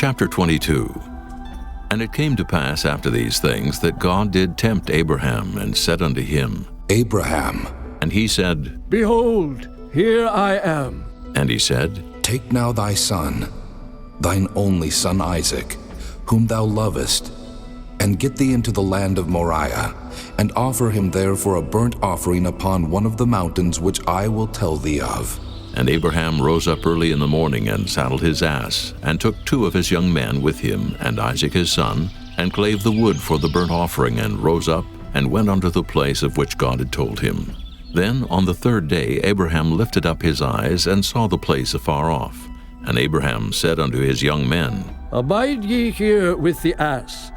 Chapter 22. And it came to pass after these things that God did tempt Abraham, and said unto him, Abraham. And he said, Behold, here I am. And he said, Take now thy son, thine only son Isaac, whom thou lovest, and get thee into the land of Moriah, and offer him there for a burnt offering upon one of the mountains which I will tell thee of. And Abraham rose up early in the morning, and saddled his ass, and took 2 of his young men with him, and Isaac his son, and clave the wood for the burnt offering, and rose up, and went unto the place of which God had told him. Then on the 3rd day Abraham lifted up his eyes, and saw the place afar off. And Abraham said unto his young men, Abide ye here with the ass,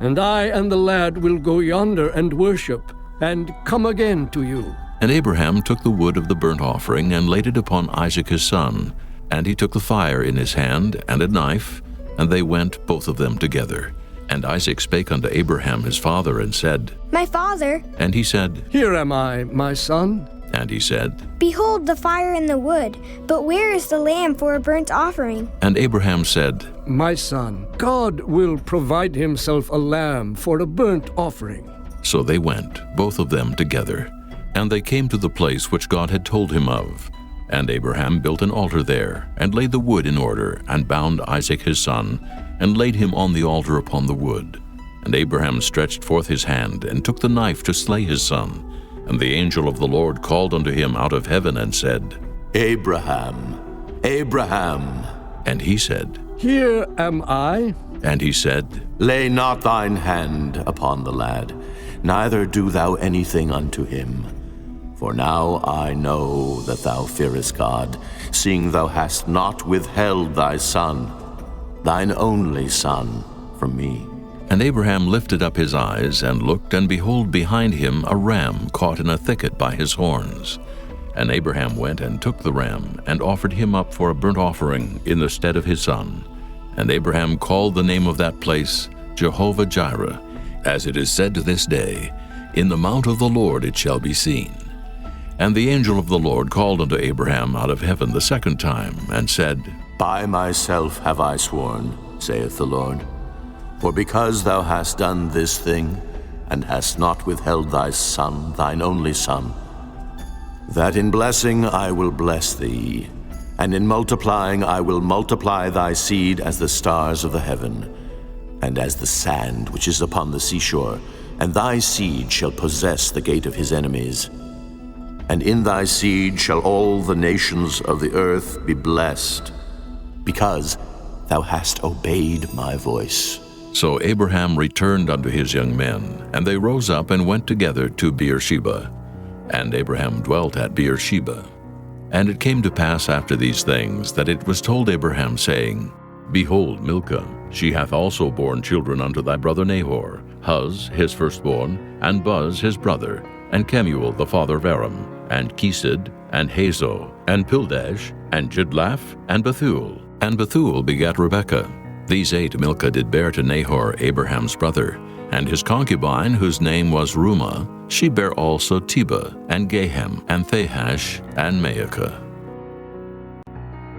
and I and the lad will go yonder and worship, and come again to you. And Abraham took the wood of the burnt offering, and laid it upon Isaac his son. And he took the fire in his hand, and a knife, and they went both of them together. And Isaac spake unto Abraham his father, and said, My father. And he said, Here am I, my son. And he said, Behold the fire and the wood, but where is the lamb for a burnt offering? And Abraham said, My son, God will provide himself a lamb for a burnt offering. So they went, both of them together. And they came to the place which God had told him of. And Abraham built an altar there, and laid the wood in order, and bound Isaac his son, and laid him on the altar upon the wood. And Abraham stretched forth his hand, and took the knife to slay his son. And the angel of the Lord called unto him out of heaven, and said, Abraham, Abraham. And he said, Here am I. And he said, Lay not thine hand upon the lad, neither do thou anything unto him. For now I know that thou fearest God, seeing thou hast not withheld thy son, thine only son, from me. And Abraham lifted up his eyes, and looked, and behold behind him a ram caught in a thicket by his horns. And Abraham went and took the ram, and offered him up for a burnt offering in the stead of his son. And Abraham called the name of that place Jehovah-Jireh, as it is said to this day, In the mount of the Lord it shall be seen. And the angel of the Lord called unto Abraham out of heaven the 2nd time, and said, By myself have I sworn, saith the Lord, for because thou hast done this thing, and hast not withheld thy son, thine only son, that in blessing I will bless thee, and in multiplying I will multiply thy seed as the stars of the heaven, and as the sand which is upon the seashore, and thy seed shall possess the gate of his enemies. And in thy seed shall all the nations of the earth be blessed, because thou hast obeyed my voice. So Abraham returned unto his young men, and they rose up and went together to Beersheba. And Abraham dwelt at Beersheba. And it came to pass after these things, that it was told Abraham, saying, Behold, Milcah, she hath also borne children unto thy brother Nahor, Huz his firstborn, and Buz his brother, and Kemuel the father of Aram, and Kesed, and Hazo, and Pildash, and Jidlaph, and Bethuel. And Bethuel begat Rebekah. These 8 Milcah did bear to Nahor, Abraham's brother. And his concubine, whose name was Reumah, she bare also Tebah, and Gahem, and Thahash, and Maacah.